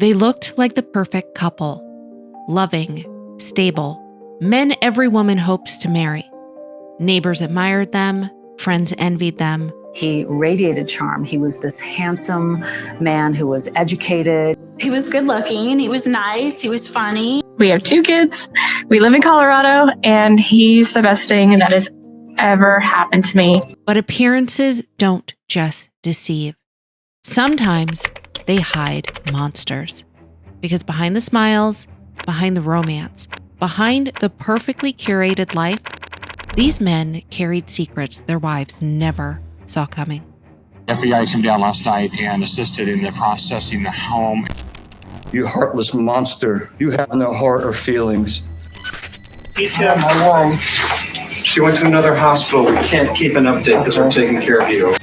They looked like the perfect couple. Loving, stable, men every woman hopes to marry. Neighbors admired them, friends envied them. He radiated charm. He was this handsome man who was educated. He was good looking, he was nice, he was funny. We have 2 kids, we live in Colorado, and he's the best thing that has ever happened to me. But appearances don't just deceive. Sometimes they hide monsters. Because behind the smiles, behind the romance, behind the perfectly curated life, these men carried secrets their wives never saw coming. FBI came down last night and assisted in the processing the home. You heartless monster. You have no heart or feelings. Yeah, my mom. She went to another hospital. We can't keep an update because we're taking care of you.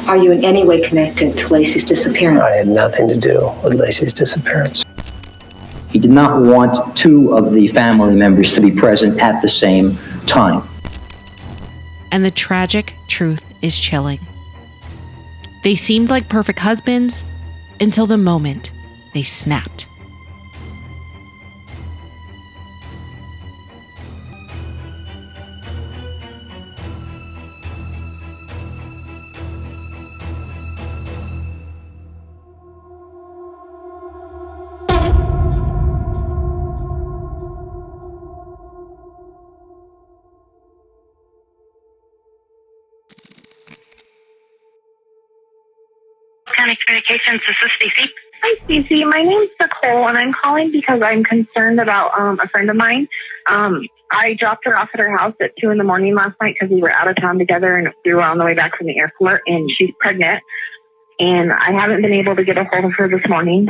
Are you in any way connected to Lacey's disappearance? I had nothing to do with Lacey's disappearance. He did not want 2 of the family members to be present at the same time. And the tragic truth is chilling. They seemed like perfect husbands until the moment they snapped. County Communications, this is Stacey. Hi, Stacey. My name's Nicole, and I'm calling because I'm concerned about a friend of mine. I dropped her off at her house at 2 a.m. last night because we were out of town together, and we were on the way back from the airport, and she's pregnant, and I haven't been able to get a hold of her this morning.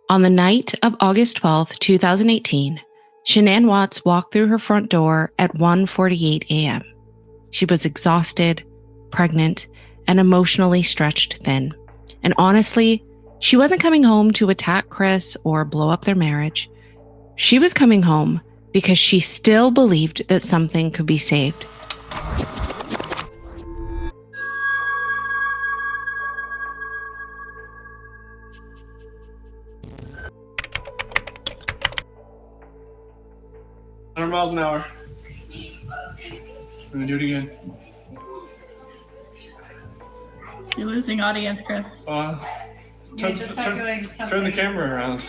On the night of August 12th, 2018, Shanann Watts walked through her front door at 1:48 a.m. She was exhausted, pregnant, and emotionally stretched thin. And honestly, she wasn't coming home to attack Chris or blow up their marriage. She was coming home because she still believed that something could be saved. Miles an hour. I'm gonna do it again. You're losing audience, Chris. Turn the camera around.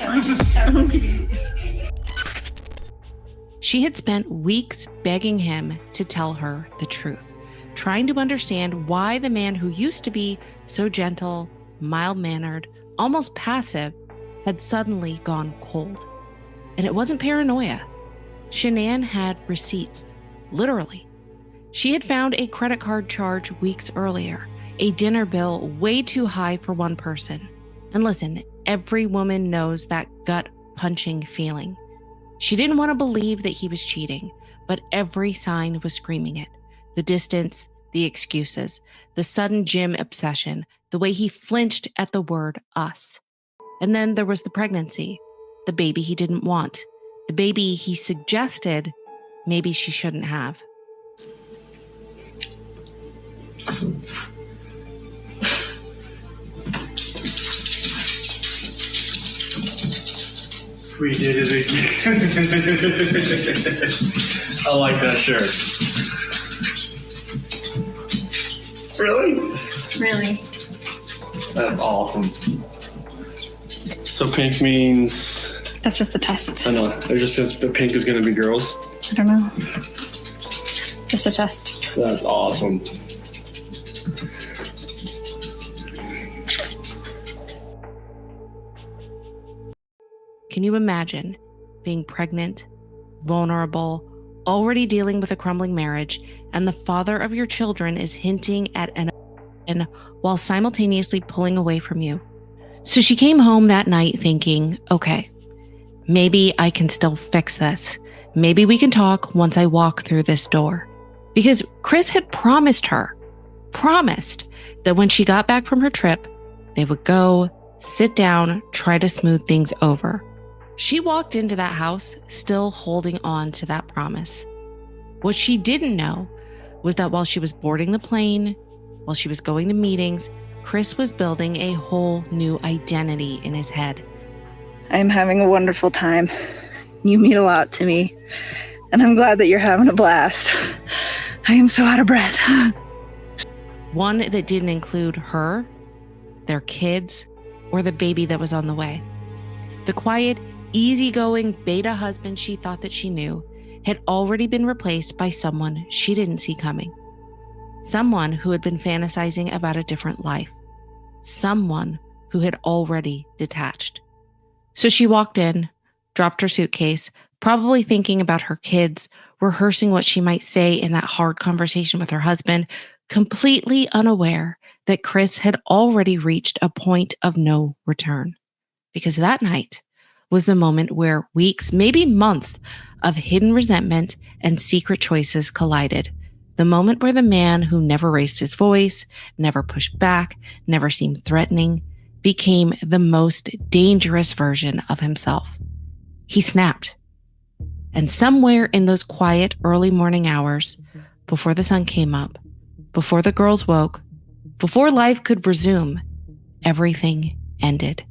She had spent weeks begging him to tell her the truth, trying to understand why the man who used to be so gentle, mild-mannered, almost passive, had suddenly gone cold. And it wasn't paranoia. Shanann had receipts, literally. She had found a credit card charge weeks earlier, a dinner bill way too high for one person. And listen, every woman knows that gut-punching feeling. She didn't want to believe that he was cheating, but every sign was screaming it. The distance, the excuses, the sudden gym obsession, the way he flinched at the word us. And then there was the pregnancy, the baby he didn't want, the baby he suggested maybe she shouldn't have. We did it again. I like that shirt. Really? Really? That's awesome. So pink means... That's just a test. I know. It just says the pink is going to be girls. I don't know. Just a test. That's awesome. Can you imagine being pregnant, vulnerable, already dealing with a crumbling marriage, and the father of your children is hinting at an while simultaneously pulling away from you? So she came home that night thinking, okay, maybe I can still fix this. Maybe we can talk once I walk through this door. Because Chris had promised that when she got back from her trip, they would go, sit down, try to smooth things over. She walked into that house still holding on to that promise. What she didn't know was that while she was boarding the plane, while she was going to meetings, Chris was building a whole new identity in his head, I'm having a wonderful time. You mean a lot to me, and I'm glad that you're having a blast. I am so out of breath. One that didn't include her, their kids, or the baby that was on the way. The quiet, easygoing beta husband she thought that she knew had already been replaced by someone she didn't see coming. Someone who had been fantasizing about a different life. Someone who had already detached. So she walked in, dropped her suitcase, probably thinking about her kids, rehearsing what she might say in that hard conversation with her husband, completely unaware that Chris had already reached a point of no return. Because that night was the moment where weeks, maybe months, of hidden resentment and secret choices collided. The moment where the man who never raised his voice, never pushed back, never seemed threatening, became the most dangerous version of himself. He snapped. And somewhere in those quiet early morning hours, before the sun came up, before the girls woke, before life could resume, everything ended.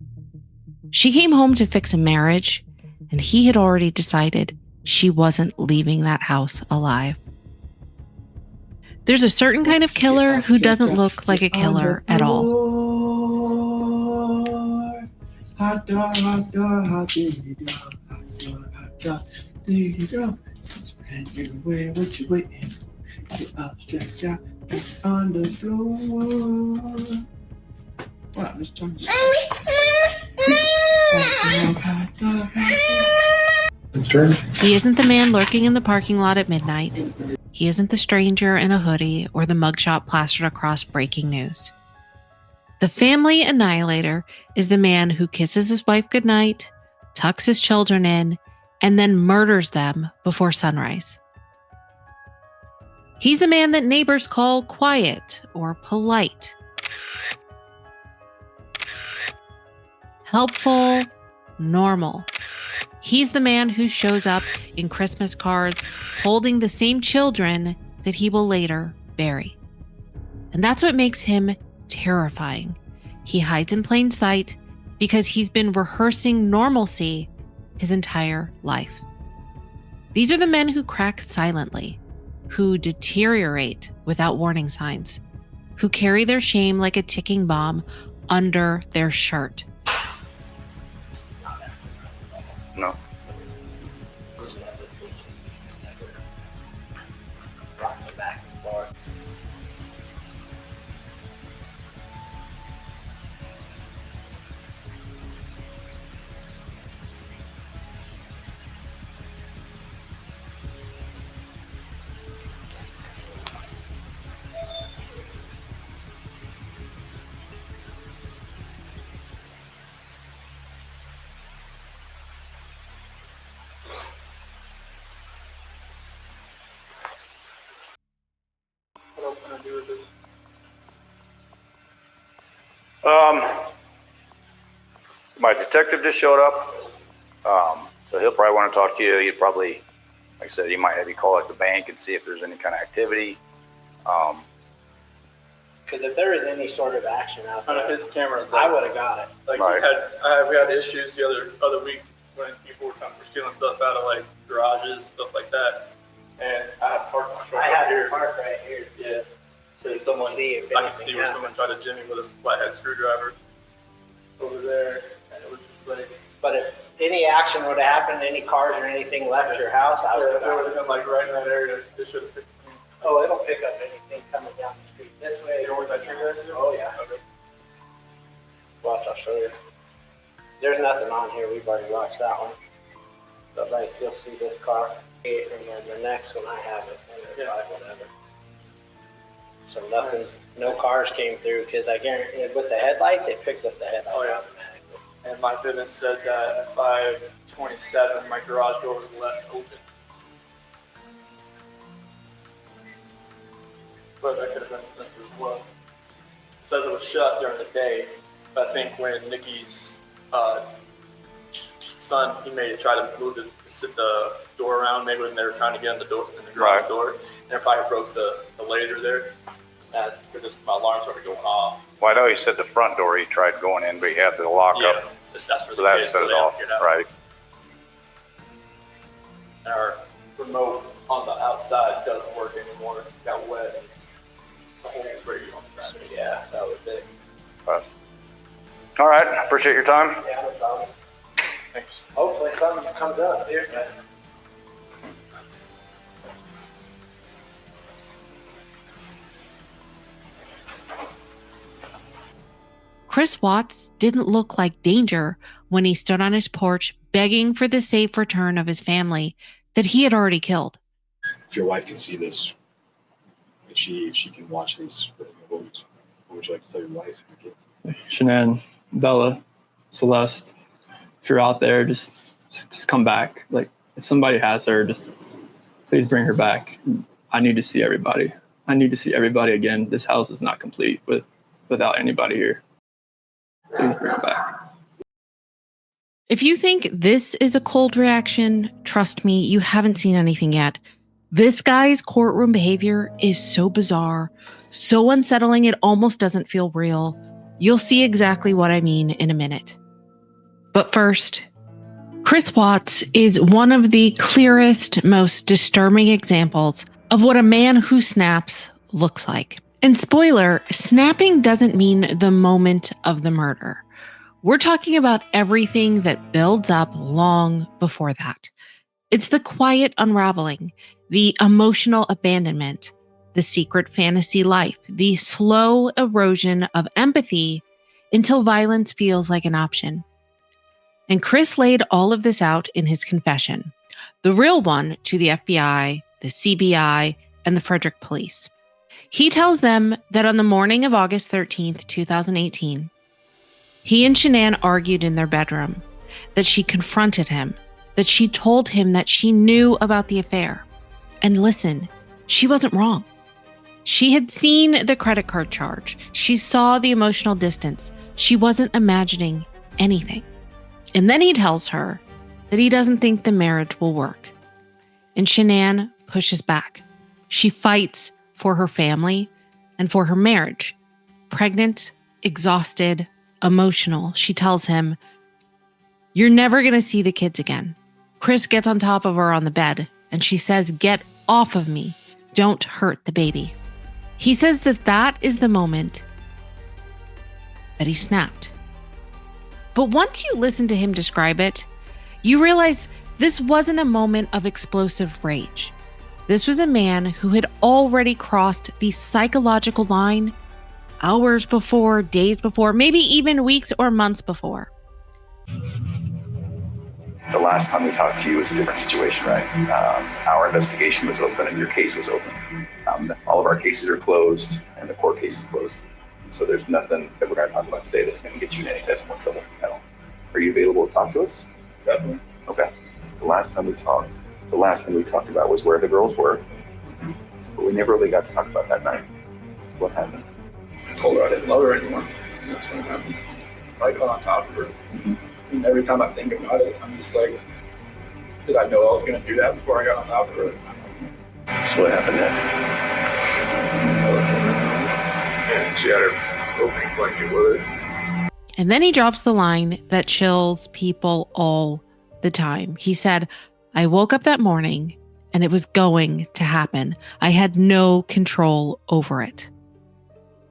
She came home to fix a marriage, and he had already decided she wasn't leaving that house alive. There's a certain kind of killer who doesn't look like a killer at all. Hot dog, hot dog, hot diggity dog, hot dog, hot dog, diggity dog. Spread your way, what you waiting for? Get up, stretch out, on the floor. Wow, this tongue is hot dog, hot dog. He isn't the man lurking in the parking lot at midnight. He isn't the stranger in a hoodie or the mugshot plastered across breaking news. The family annihilator is the man who kisses his wife goodnight, tucks his children in, and then murders them before sunrise. He's the man that neighbors call quiet or polite, helpful, normal. He's the man who shows up in Christmas cards holding the same children that he will later bury. And that's what makes him terrifying. He hides in plain sight because he's been rehearsing normalcy his entire life. These are the men who crack silently, who deteriorate without warning signs, who carry their shame like a ticking bomb under their shirt. No. My detective just showed up, so he'll probably want to talk to you. He'd probably, like I said, he might have you call at the bank and see if there's any kind of activity. Because if there is any sort of action out there, his camera, I would have got it. Like right. we had issues the other week when people were stealing stuff out of like garages and stuff like that, and I had parked my truck I up here. had park right here. Yeah. There's someone, See if I can see where anything someone tried to jimmy with a flathead screwdriver over there, and it was just like. But if any action would have happened, any cars or anything left your house, I would have It would have got it. been like right in that area. It should have picked me. Oh, it'll pick up anything coming down the street this way. You know where that trigger is? Oh, yeah. Okay. Watch, I'll show you. There's nothing on here. We've already watched that one. But like, you'll see this car, and then the next one I have is 105, whatever. So nothing, no cars came through because I guarantee with the headlights, it picked up the headlights. Oh, yeah. And my Vivint said that at 5:27, my garage door was left open. But that could have been the sensor as well. It says it was shut during the day, but I think when Nikki's son, he made it try to move the door around, maybe when they were trying to get in the garage door, and it probably broke the laser there. That's because my alarm started going off. Well, I know he said the front door he tried going in, but he had the lock up. That's for So the that kids, set so it they don't off, get out. right? And our remote on the outside doesn't work anymore. It got wet. And the whole radio on the front. Yeah, that was it. All right, appreciate your time. Yeah, no problem. Thanks. Hopefully something comes up here. Chris Watts didn't look like danger when he stood on his porch begging for the safe return of his family that he had already killed. If your wife can see this, if she can watch this, what would you like to tell your wife and your kids? Shanann, Bella, Celeste, if you're out there, just come back. Like, if somebody has her, just please bring her back. I need to see everybody. I need to see everybody again. This house is not complete without anybody here. Please bring her back. If you think this is a cold reaction, trust me, you haven't seen anything yet. This guy's courtroom behavior is so bizarre, so unsettling, it almost doesn't feel real. You'll see exactly what I mean in a minute. But first, Chris Watts is one of the clearest, most disturbing examples of what a man who snaps looks like. And spoiler, snapping doesn't mean the moment of the murder. We're talking about everything that builds up long before that. It's the quiet unraveling, the emotional abandonment, the secret fantasy life, the slow erosion of empathy until violence feels like an option. And Chris laid all of this out in his confession, the real one to the FBI, the CBI, and the Frederick police. He tells them that on the morning of August 13th, 2018, he and Shanann argued in their bedroom, that she confronted him, that she told him that she knew about the affair. And listen, she wasn't wrong. She had seen the credit card charge. She saw the emotional distance. She wasn't imagining anything. And then he tells her that he doesn't think the marriage will work. And Shanann pushes back. She fights for her family and for her marriage. Pregnant, exhausted, emotional, she tells him, "You're never going to see the kids again." Chris gets on top of her on the bed and she says, "Get off of me. Don't hurt the baby." He says that is the moment that he snapped. But once you listen to him describe it, you realize this wasn't a moment of explosive rage. This was a man who had already crossed the psychological line hours before, days before, maybe even weeks or months before. The last time we talked to you was a different situation, right? Our investigation was open and your case was open. All of our cases are closed and the court case is closed. So there's nothing that we're going to talk about today that's going to get you in any type of more trouble. No. Are you available to talk to us? Definitely. Okay. The last thing we talked about was where the girls were, but we never really got to talk about that night. What happened? I told her I didn't love her anymore. That's what happened. I got on top of her. And every time I think about it, I'm just like, did I know I was going to do that before I got on top of her? So what happened next? Yeah, she had her opening blanket with her. And then he drops the line that chills people all the time. He said, "I woke up that morning and it was going to happen. I had no control over it."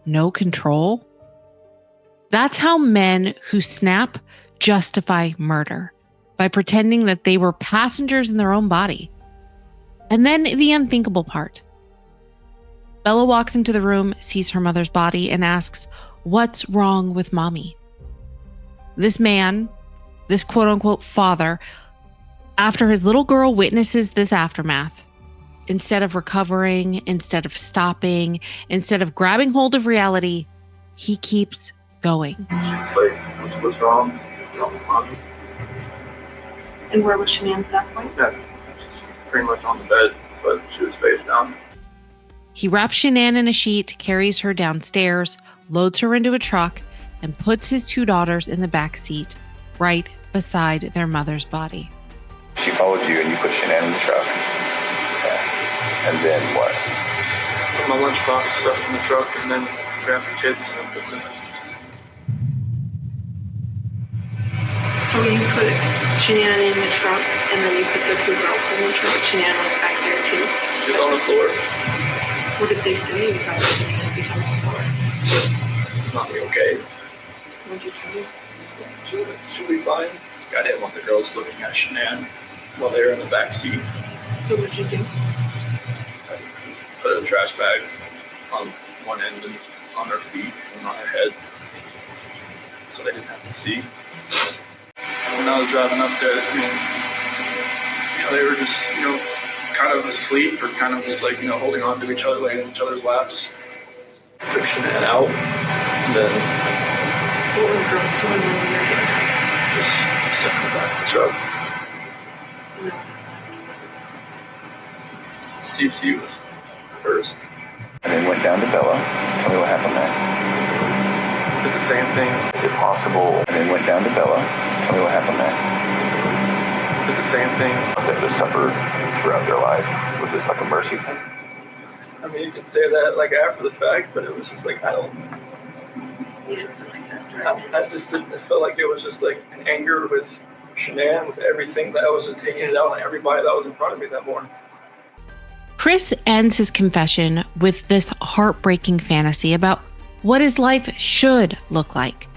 No control? That's how men who snap justify murder, by pretending that they were passengers in their own body. And then the unthinkable part. Bella walks into the room, sees her mother's body, and asks, "What's wrong with mommy?" This man, this quote-unquote father, after his little girl witnesses this aftermath, instead of recovering, instead of stopping, instead of grabbing hold of reality, he keeps going. She's like, what's wrong? Mommy? And where was Shanann at that point? Yeah, she's pretty much on the bed, but she was face down. He wraps Shanann in a sheet, carries her downstairs, loads her into a truck, and puts his two daughters in the back seat, right beside their mother's body. She followed you and you put Shanann in the truck. Okay. And then what? Put my lunchbox stuff in the truck and then grabbed the kids and put them in. So you put Shanann in the truck, and then you put the two girls in the truck. Shanann was back there too. She was on the floor. What did they say about Shanann being on the floor? Not be okay. What did you tell me? She'll be fine. I didn't want the girls looking at Shanann while they were in the back seat. So what did you do? I put a trash bag on one end and on her feet and on her head, so they didn't have to see. When I was driving up there, they were just, kind of asleep or kind of just like, holding on to each other, laying in each other's laps. Took Shanann out, and then What were the girls doing when you were here? just sitting in the back of the truck. No. CC was hers. And then went down to Bella. Tell me what happened there. Did the same thing. Is it possible? And then went down to Bella. Tell me what happened there. Did the same thing. That was suffered throughout their life. Was this like a mercy thing? I mean, you can say that like after the fact, but it was just like, I just didn't, it felt like it was just like an anger with Shanann, with everything that I was just taking it out on everybody that was in front of me that morning. Chris ends his confession with this heartbreaking fantasy about what his life should look like.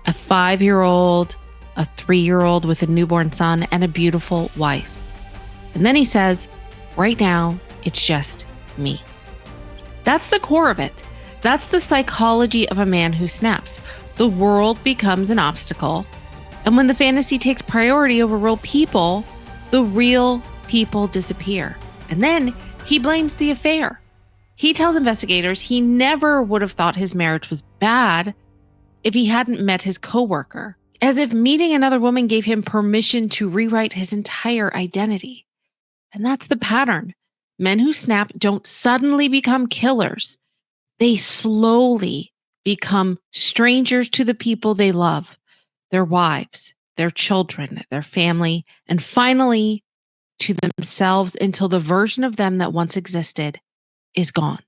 A 5-year-old, a 3-year-old with a newborn son, and a beautiful wife. And then he says, right now, it's just me. That's the core of it. That's the psychology of a man who snaps. The world becomes an obstacle. And when the fantasy takes priority over real people, the real people disappear. And then he blames the affair. He tells investigators he never would have thought his marriage was bad if he hadn't met his coworker, as if meeting another woman gave him permission to rewrite his entire identity. And that's the pattern. Men who snap don't suddenly become killers. They slowly become strangers to the people they love, their wives, their children, their family, and finally to themselves until the version of them that once existed is gone.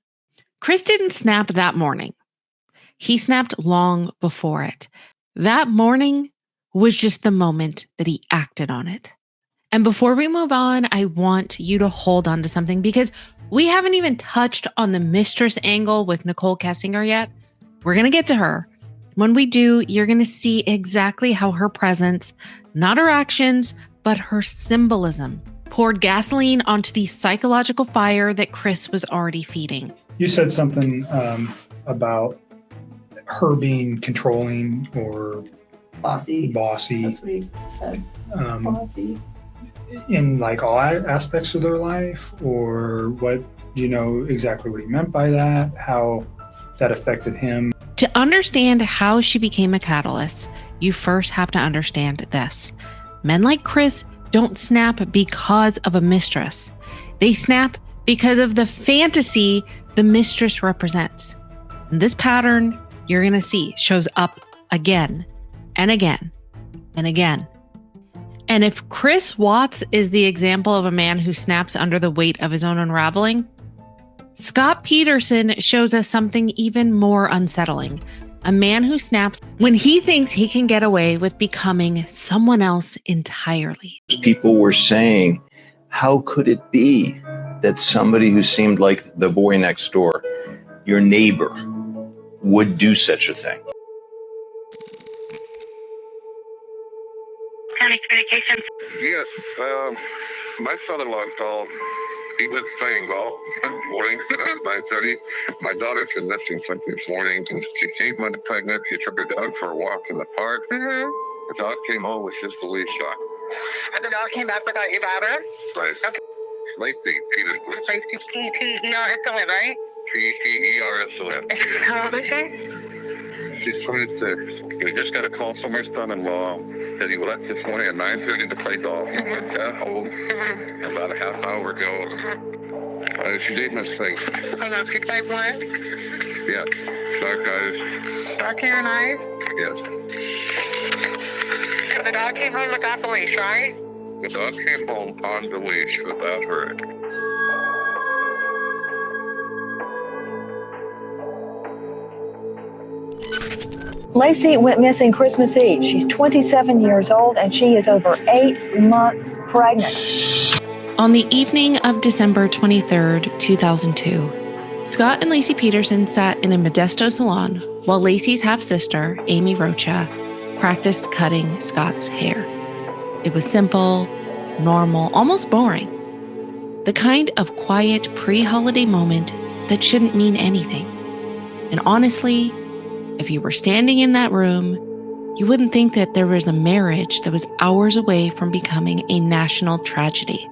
Chris didn't snap that morning. He snapped long before it. That morning was just the moment that he acted on it. And before we move on, I want you to hold on to something because we haven't even touched on the mistress angle with Nicole Kessinger yet. We're going to get to her. When we do, you're going to see exactly how her presence, not her actions, but her symbolism, poured gasoline onto the psychological fire that Chris was already feeding. You said something about her being controlling or Bossy. That's what he said. Bossy. In like all aspects of their life, or what? Do you know exactly what he meant by that? How that affected him? To understand how she became a catalyst, you first have to understand this. Men like Chris don't snap because of a mistress. They snap because of the fantasy the mistress represents. And this pattern, you're going to see, shows up again and again and again. And if Chris Watts is the example of a man who snaps under the weight of his own unraveling, Scott Peterson shows us something even more unsettling. A man who snaps when he thinks he can get away with becoming someone else entirely. People were saying, how could it be that somebody who seemed like the boy next door, your neighbor, would do such a thing? County Communications. Yes, my son-in-law called. He was playing golf this morning at 9:30. My daughter's been missing since this morning. She came in pregnant. She took her dog for a walk in the park. The dog came home with just a leash on. And the dog came back without your daughter? Right. Okay. Lacey Peters. Lacey P-E-R-S-O-N, right? P-E-R-S-O-N. How old is she? She's 26. We just got a call from her son-in-law that he left this morning at 9:30 to play golf. He went home about a half hour ago. She did miss things. Oh, no, she type 1? Yes. Dark eyes. Dark hair and eyes? Yes. So the dog came home without the leash, right? The dog came home on the leash without her. Lacey went missing Christmas Eve. She's 27 years old and she is over 8 months pregnant. On the evening of December 23rd, 2002, Scott and Lacey Peterson sat in a Modesto salon while Lacey's half-sister, Amy Rocha, practiced cutting Scott's hair. It was simple, normal, almost boring. The kind of quiet pre-holiday moment that shouldn't mean anything. And honestly, if you were standing in that room, you wouldn't think that there was a marriage that was hours away from becoming a national tragedy.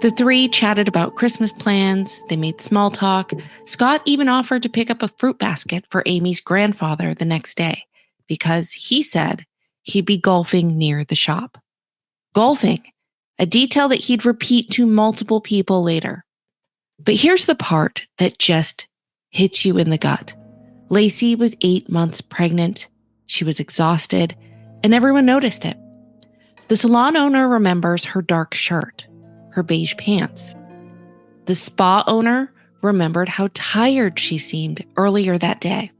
The three chatted about Christmas plans, they made small talk. Scott even offered to pick up a fruit basket for Amy's grandfather the next day because he said he'd be golfing near the shop. Golfing, a detail that he'd repeat to multiple people later. But here's the part that just hits you in the gut. Lacey was 8 months pregnant. She was exhausted, and everyone noticed it. The salon owner remembers her dark shirt, her beige pants. The spa owner remembered how tired she seemed earlier that day.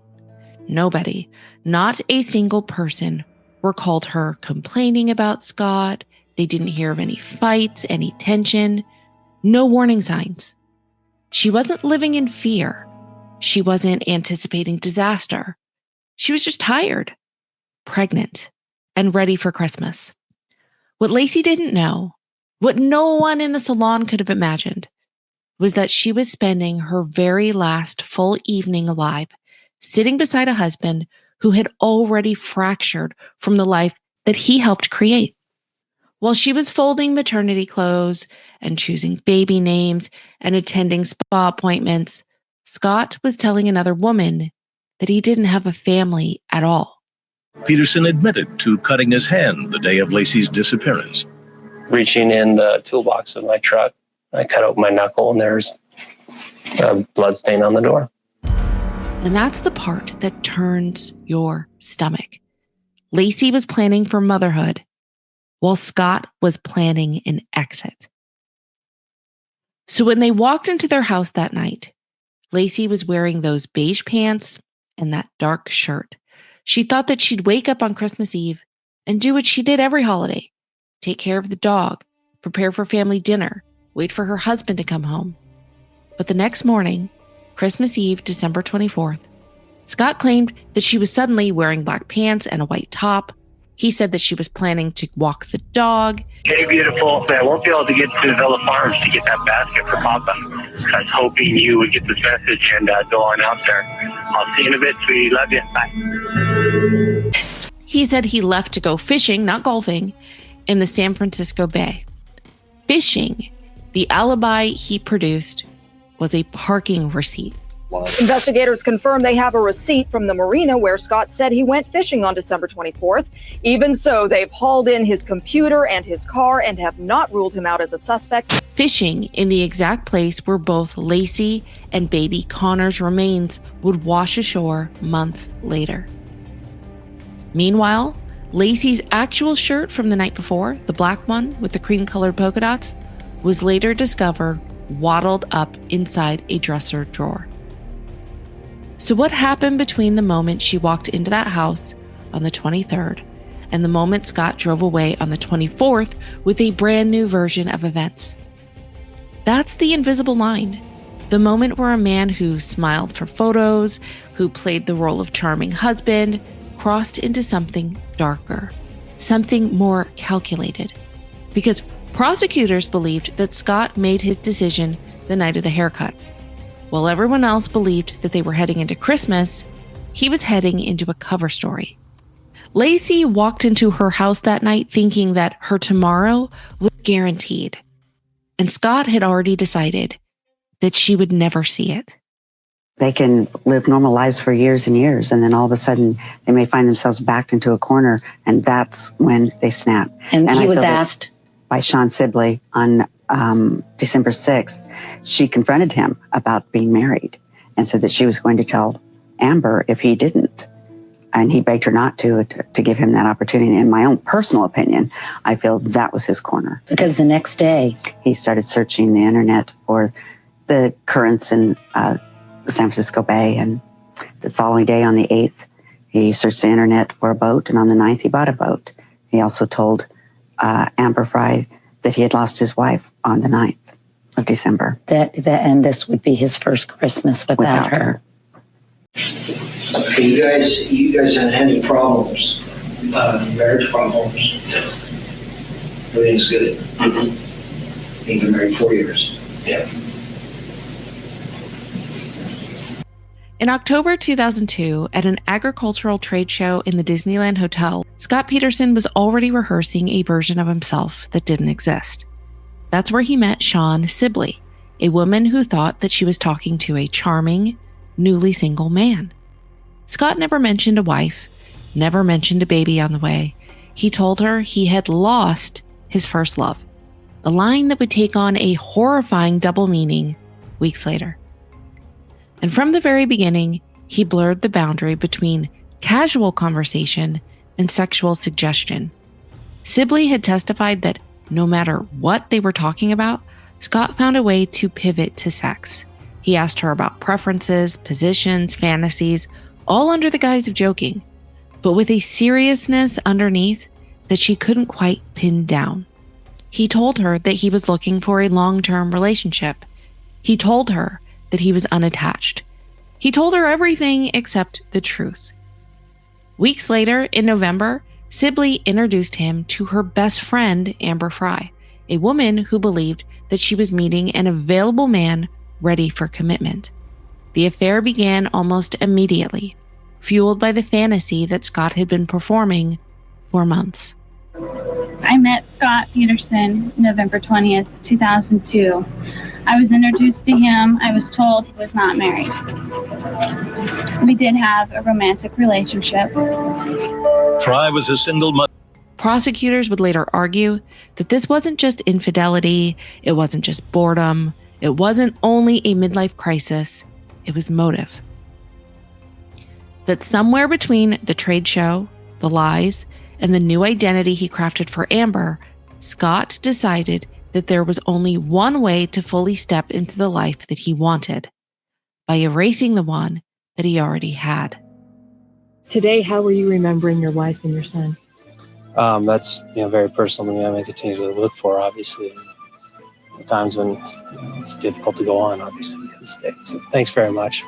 Nobody, not a single person, recalled her complaining about Scott. They didn't hear of any fights, any tension, no warning signs. She wasn't living in fear. She wasn't anticipating disaster. She was just tired, pregnant, and ready for Christmas. What Lacey didn't know, what no one in the salon could have imagined, was that she was spending her very last full evening alive, sitting beside a husband who had already fractured from the life that he helped create. While she was folding maternity clothes and choosing baby names and attending spa appointments, Scott was telling another woman that he didn't have a family at all. Peterson admitted to cutting his hand the day of Lacey's disappearance. Reaching in the toolbox of my truck, I cut open my knuckle and there's a blood stain on the door. And that's the part that turns your stomach. Lacey was planning for motherhood while Scott was planning an exit. So when they walked into their house that night, Lacey was wearing those beige pants and that dark shirt. She thought that she'd wake up on Christmas Eve and do what she did every holiday. Take care of the dog, prepare for family dinner, wait for her husband to come home. But the next morning, Christmas Eve, December 24th, Scott claimed that she was suddenly wearing black pants and a white top. He said that she was planning to walk the dog. Hey, beautiful. I won't be able to get to Villa Farms to get that basket for Papa. I was hoping you would get this message and go on out there. I'll see you in a bit, sweetie. Love you. Bye. He said he left to go fishing, not golfing, in the San Francisco Bay. Fishing, the alibi he produced, was a parking receipt. Investigators confirm they have a receipt from the marina where Scott said he went fishing on December 24th. Even so, they've hauled in his computer and his car and have not ruled him out as a suspect. Fishing in the exact place where both Lacey and baby Connor's remains would wash ashore months later. Meanwhile, Lacey's actual shirt from the night before, the black one with the cream-colored polka dots, was later discovered waddled up inside a dresser drawer. So what happened between the moment she walked into that house on the 23rd and the moment Scott drove away on the 24th with a brand new version of events? That's the invisible line. The moment where a man who smiled for photos, who played the role of charming husband, crossed into something darker, something more calculated. Because prosecutors believed that Scott made his decision the night of the haircut. While everyone else believed that they were heading into Christmas, he was heading into a cover story. Lacey walked into her house that night thinking that her tomorrow was guaranteed. And Scott had already decided that she would never see it. They can live normal lives for years and years, and then all of a sudden they may find themselves backed into a corner, and that's when they snap. And he I was feel that asked by Sean Sibley on December 6th, she confronted him about being married and said that she was going to tell Amber if he didn't. And he begged her not to give him that opportunity. In my own personal opinion, I feel that was his corner. Because the next day, he started searching the internet for the currents in the San Francisco Bay. And the following day on the 8th, He searched the internet for a boat, and on the 9th, he bought a boat. He also told Amber Fry that he had lost his wife on the 9th of December. And this would be his first Christmas without her. You guys had any problems, marriage problems? Everything's good. Mm-hmm. You've been married 4 years. Yeah. In October 2002, at an agricultural trade show in the Disneyland Hotel, Scott Peterson was already rehearsing a version of himself that didn't exist. That's where he met Shawn Sibley, a woman who thought that she was talking to a charming, newly single man. Scott never mentioned a wife, never mentioned a baby on the way. He told her he had lost his first love, a line that would take on a horrifying double meaning weeks later. And from the very beginning, he blurred the boundary between casual conversation and sexual suggestion. Sibley had testified that no matter what they were talking about, Scott found a way to pivot to sex. He asked her about preferences, positions, fantasies, all under the guise of joking, but with a seriousness underneath that she couldn't quite pin down. He told her that he was looking for a long-term relationship. He told her that he was unattached. He told her everything except the truth. Weeks later, in November, Sibley introduced him to her best friend, Amber Fry, a woman who believed that she was meeting an available man ready for commitment. The affair began almost immediately, fueled by the fantasy that Scott had been performing for months. I met Scott Peterson November 20th, 2002. I was introduced to him. I was told he was not married. We did have a romantic relationship. Fry was a single mother. Prosecutors would later argue that this wasn't just infidelity, it wasn't just boredom, it wasn't only a midlife crisis, it was motive. That somewhere between the trade show, the lies, and the new identity he crafted for Amber, Scott decided that there was only one way to fully step into the life that he wanted, by erasing the one that he already had. Today, how are you remembering your wife and your son? That's very personal to me. I'm going to continue to look for, obviously. Times when it's difficult to go on, obviously, to this day. So thanks very much.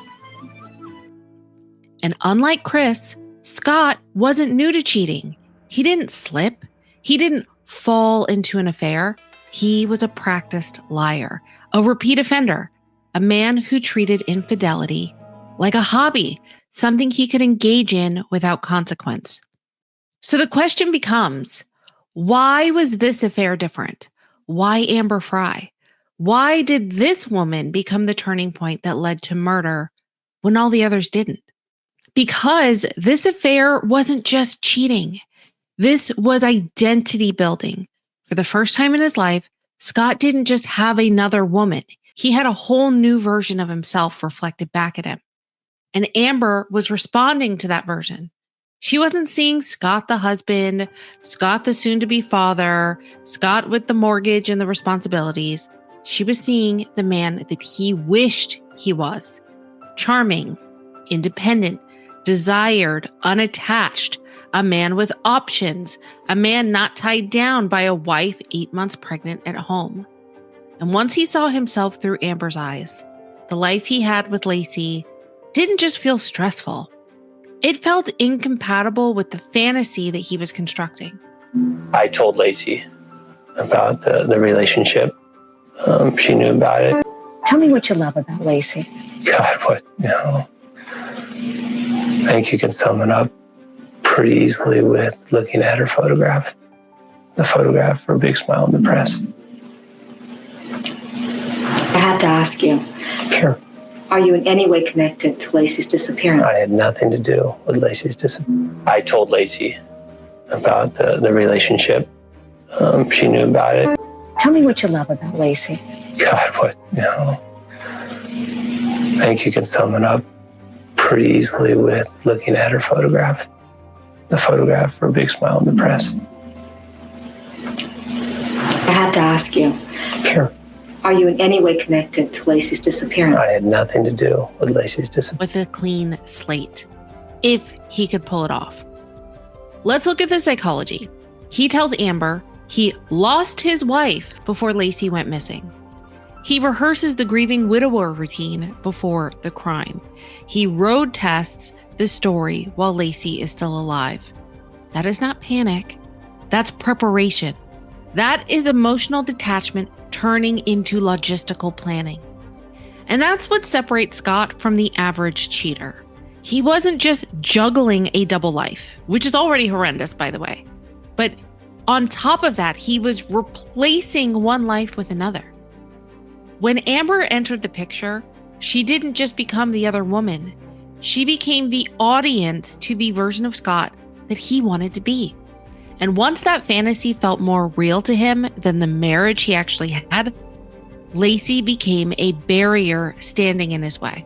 And unlike Chris, Scott wasn't new to cheating. He didn't slip. He didn't fall into an affair. He was a practiced liar, a repeat offender, a man who treated infidelity like a hobby, something he could engage in without consequence. So the question becomes, why was this affair different? Why Amber Fry? Why did this woman become the turning point that led to murder when all the others didn't? Because this affair wasn't just cheating. This was identity building. For the first time in his life, Scott didn't just have another woman. He had a whole new version of himself reflected back at him. And Amber was responding to that version. She wasn't seeing Scott the husband, Scott the soon-to-be father, Scott with the mortgage and the responsibilities. She was seeing the man that he wished he was. Charming, independent, desired, unattached, a man with options, a man not tied down by a wife 8 months pregnant at home. And once he saw himself through Amber's eyes, the life he had with Lacey didn't just feel stressful. It felt incompatible with the fantasy that he was constructing. I told Lacey about the relationship. She knew about it. Tell me what you love about Lacey. God, what? No. I think you can sum it up pretty easily with looking at her photograph. The photograph for a big smile in the press. I have to ask you. Sure. Are you in any way connected to Lacey's disappearance? I had nothing to do with Lacey's disappearance. I told Lacey about the relationship. She knew about it. Tell me what you love about Lacey. God, what? No. I think you can sum it up pretty easily with looking at her photograph. The photograph for a big smile in the press. I have to ask you. Sure. Are you in any way connected to Lacey's disappearance? I had nothing to do with Lacey's disappearance. With a clean slate. if he could pull it off. Let's look at the psychology. He tells Amber he lost his wife before Lacey went missing. He rehearses the grieving widower routine before the crime. He road tests the story while Lacey is still alive. That is not panic. That's preparation. That is emotional detachment turning into logistical planning. And that's what separates Scott from the average cheater. He wasn't just juggling a double life, which is already horrendous, by the way. But on top of that, he was replacing one life with another. When Amber entered the picture, she didn't just become the other woman. She became the audience to the version of Scott that he wanted to be. And once that fantasy felt more real to him than the marriage he actually had, Lacey became a barrier standing in his way.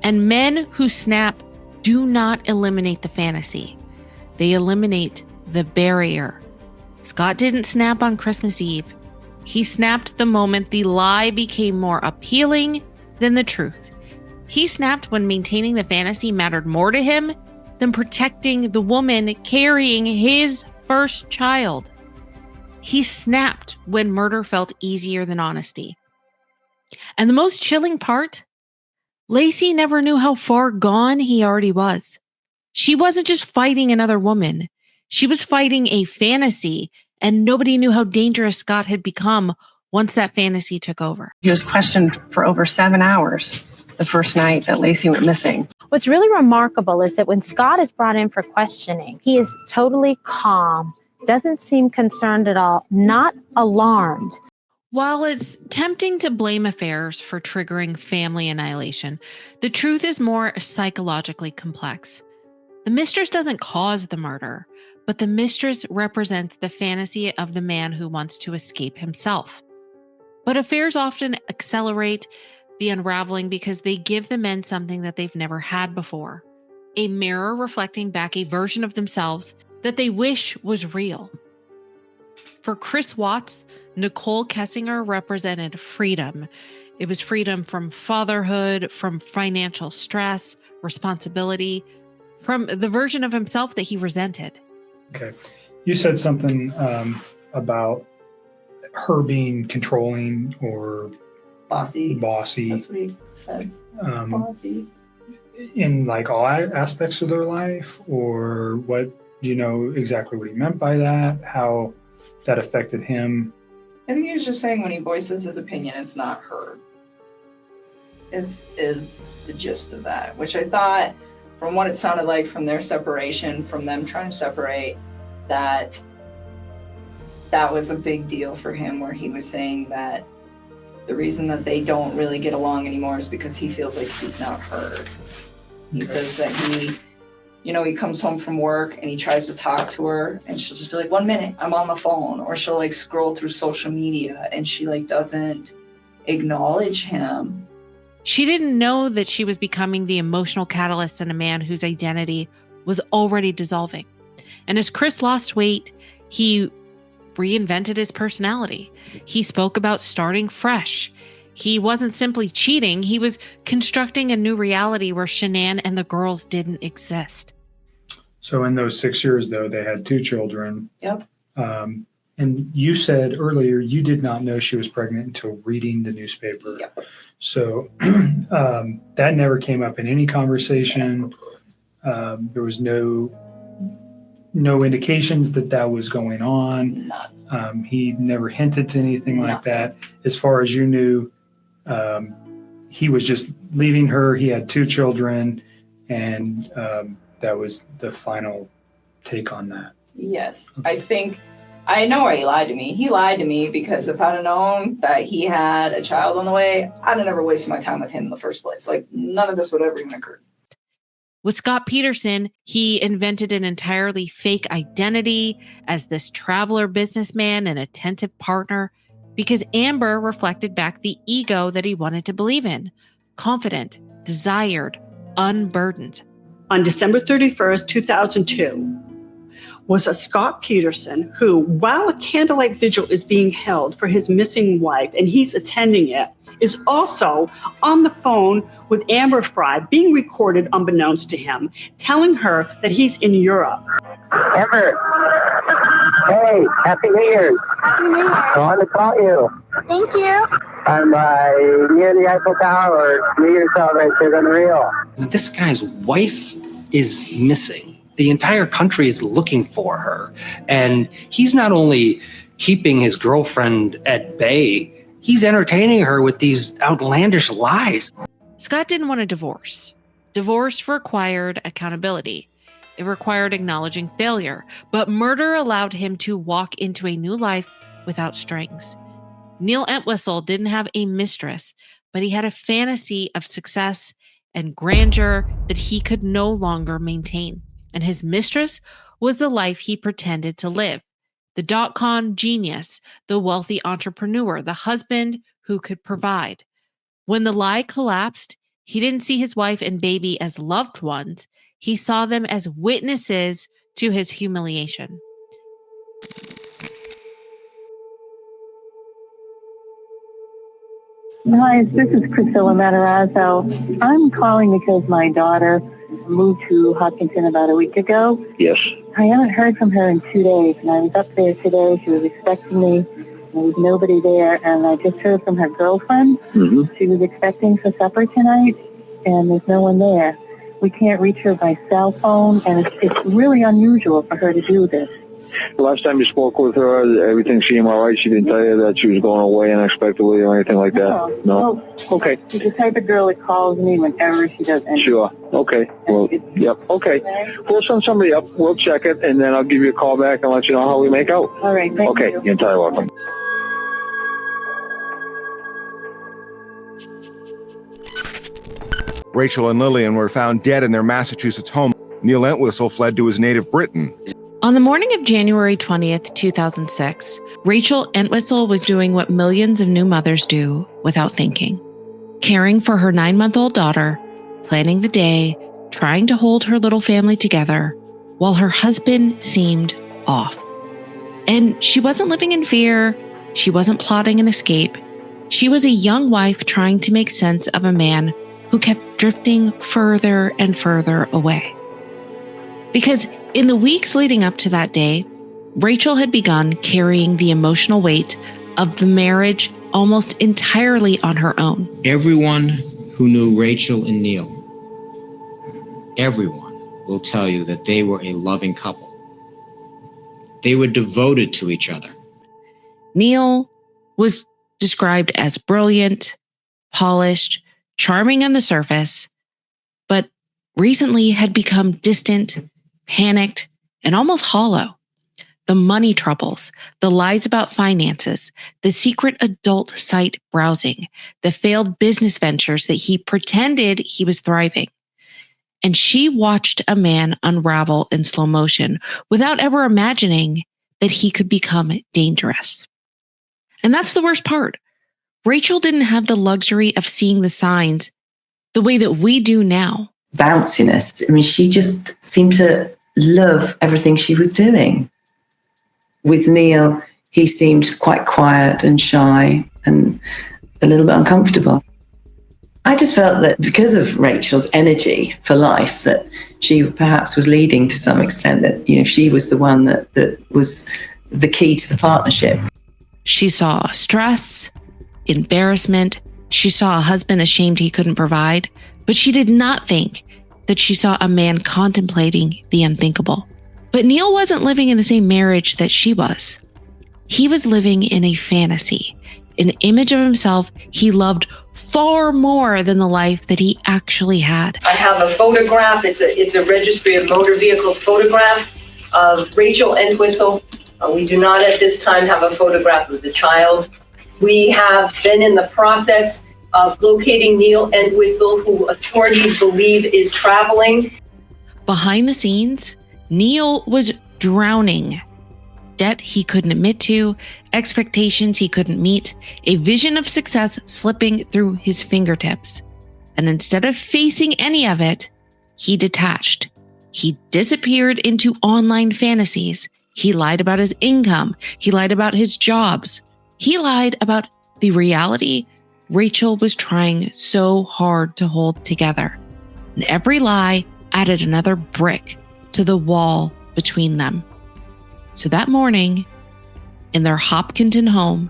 And men who snap do not eliminate the fantasy. They eliminate the barrier. Scott didn't snap on Christmas Eve. He snapped the moment the lie became more appealing than the truth. He snapped when maintaining the fantasy mattered more to him than protecting the woman carrying his first child. He snapped when murder felt easier than honesty. And the most chilling part, Lacey never knew how far gone he already was. She wasn't just fighting another woman. She was fighting a fantasy, and nobody knew how dangerous Scott had become once that fantasy took over. He was questioned for over 7 hours the first night that Lacey went missing. What's really remarkable is that when Scott is brought in for questioning, he is totally calm, doesn't seem concerned at all, not alarmed. While it's tempting to blame affairs for triggering family annihilation, the truth is more psychologically complex. The mistress doesn't cause the murder, but the mistress represents the fantasy of the man who wants to escape himself. But affairs often accelerate the unraveling because they give the men something that they've never had before, a mirror reflecting back a version of themselves that they wish was real. For Chris Watts, Nicole Kessinger represented freedom. It was freedom from fatherhood, from financial stress, responsibility, from the version of himself that he resented. Okay. You said something about her being controlling or Bossy. That's what he said. Bossy. In like all aspects of their life, or what, do you know exactly what he meant by that? How that affected him? I think he was just saying when he voices his opinion, it's not heard. Is the gist of that, which I thought, from what it sounded like from their separation, from them trying to separate, that was a big deal for him, where he was saying that the reason that they don't really get along anymore is because he feels like he's not heard. He says that he comes home from work and he tries to talk to her and she'll just be like, 1 minute, I'm on the phone. Or she'll like scroll through social media and she like doesn't acknowledge him. She didn't know that she was becoming the emotional catalyst in a man whose identity was already dissolving. And as Chris lost weight, he reinvented his personality. He spoke about starting fresh. He wasn't simply cheating, he was constructing a new reality where Shanann and the girls didn't exist. So in those 6 years, though, they had 2 children. Yep. And you said earlier you did not know she was pregnant until reading the newspaper. Yep. So that never came up in any conversation. There was no indications that was going on. He never hinted to anything like that. As far as you knew, he was just leaving her. He had 2 children, and that was the final take on that. Yes. I know why he lied to me. He lied to me because if I'd have known that he had a child on the way, I'd have never wasted my time with him in the first place. Like, none of this would ever even occur. With Scott Peterson, he invented an entirely fake identity as this traveler businessman and attentive partner because Amber reflected back the ego that he wanted to believe in. Confident, desired, unburdened. On December 31st, 2002, was a Scott Peterson who, while a candlelight vigil is being held for his missing wife and he's attending it, is also on the phone with Amber Fry, being recorded unbeknownst to him, telling her that he's in Europe. Amber, hey, Happy New Year. Happy New Year. I wanted to call you. Thank you. I'm near the Eiffel Tower. New Year's celebration is unreal. This guy's wife is missing. The entire country is looking for her. And he's not only keeping his girlfriend at bay, he's entertaining her with these outlandish lies. Scott didn't want a divorce. Divorce required accountability. It required acknowledging failure, but murder allowed him to walk into a new life without strings. Neil Entwistle didn't have a mistress, but he had a fantasy of success and grandeur that he could no longer maintain. And his mistress was the life he pretended to live. The dot-com genius, the wealthy entrepreneur, the husband who could provide. When the lie collapsed, he didn't see his wife and baby as loved ones. He saw them as witnesses to his humiliation. Hi, this is Priscilla Matarazzo. I'm calling because my daughter moved to Hopkinton about a week ago. Yes. I haven't heard from her in 2 days, and I was up there today. She was expecting me. There was nobody there, and I just heard from her girlfriend. Mm-hmm. She was expecting for supper tonight, and there's no one there. We can't reach her by cell phone, and it's really unusual for her to do this. The last time you spoke with her, everything seemed all right. She didn't tell you that she was going away unexpectedly or anything like that? No? Okay. She's the type of girl that calls me whenever she does anything. Sure. Okay. Well, yep. Okay. We'll send somebody up. We'll check it, and then I'll give you a call back and let you know how we make out. All right. Thank you. Okay. You're entirely welcome. Rachel and Lillian were found dead in their Massachusetts home. Neil Entwistle fled to his native Britain. On the morning of January 20th, 2006, Rachel Entwistle was doing what millions of new mothers do without thinking. Caring for her 9-month-old daughter, planning the day, trying to hold her little family together, while her husband seemed off. And she wasn't living in fear. She wasn't plotting an escape. She was a young wife trying to make sense of a man who kept drifting further and further away. Because in the weeks leading up to that day, Rachel had begun carrying the emotional weight of the marriage almost entirely on her own. Everyone who knew Rachel and Neil, everyone will tell you that they were a loving couple. They were devoted to each other. Neil was described as brilliant, polished, charming on the surface, but recently had become distant, panicked, and almost hollow. The money troubles, the lies about finances, the secret adult site browsing, the failed business ventures that he pretended he was thriving. And she watched a man unravel in slow motion without ever imagining that he could become dangerous. And that's the worst part. Rachel didn't have the luxury of seeing the signs the way that we do now. Bounciness. I mean, she just seemed to love everything she was doing. With Neil, he seemed quite quiet and shy and a little bit uncomfortable. I just felt that because of Rachel's energy for life, that she perhaps was leading to some extent, that, you know, she was the one that was the key to the partnership. She saw stress, embarrassment. She saw a husband ashamed he couldn't provide, but she did not think that she saw a man contemplating the unthinkable. But Neil wasn't living in the same marriage that she was. He was living in a fantasy, an image of himself he loved far more than the life that he actually had. I have a photograph. It's a registry of motor vehicles photograph of Rachel Entwistle. We do not at this time have a photograph of the child. We have been in the process of locating Neil Entwistle, who authorities believe is traveling. Behind the scenes, Neil was drowning. Debt he couldn't admit to, expectations he couldn't meet, a vision of success slipping through his fingertips. And instead of facing any of it, he detached. He disappeared into online fantasies. He lied about his income. He lied about his jobs. He lied about the reality Rachel was trying so hard to hold together. And every lie added another brick to the wall between them. So that morning, in their Hopkinton home,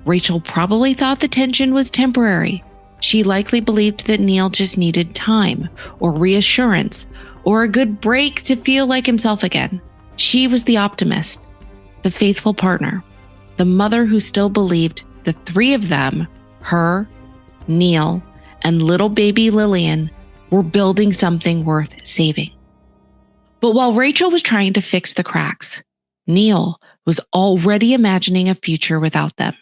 Rachel probably thought the tension was temporary. She likely believed that Neil just needed time or reassurance or a good break to feel like himself again. She was the optimist, the faithful partner, the mother who still believed the three of them, her, Neil, and little baby Lillian, were building something worth saving. But while Rachel was trying to fix the cracks, Neil was already imagining a future without them.